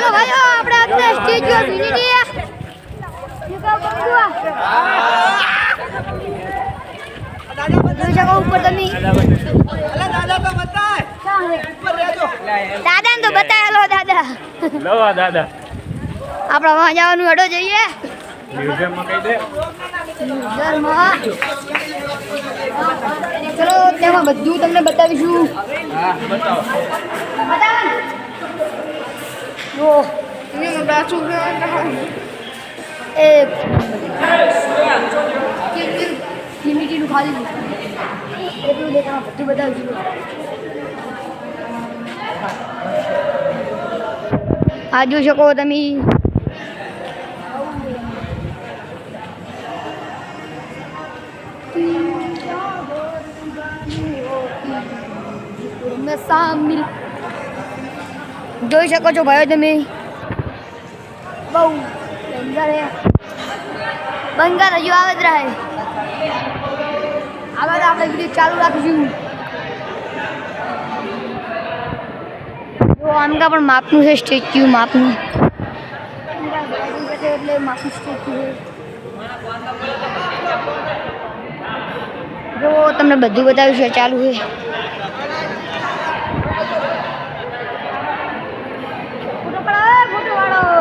चलो भाई આપણે અત્યારે સ્ટેચ્યુ ઓફ યુનિટી ऊपर तमी दादा तो बताए दादा ने तो बताया लो दादा દાદા આપણે વहाँ જવાનું હડો જઈએ મ્યુઝિયમમાં કહી દે મ્યુઝિયમમાં ચલો તેમાં બધું તમને બતાવીશું હા બતાવો બતાવો જો ini bacu એ યુનિટી નું ખાલી એટલું દેખાણ બધું બતાવીશું આ જોઈ શકો તમે में शामिल જોઈ શકો છો ભાઈઓ તમે બહુ બંગર હે બંગર હજુ આવે જ રહે આગળ આપણે વિડીયો ચાલુ રાખીશું જો આમકા પણ માપનું છે સ્ટેચ્યુ માપનું એટલે માપનું સ્ટેચ્યુ છે જો તમને બધું બતાવ્યું છે ચાલુ છે ફોટો વાળો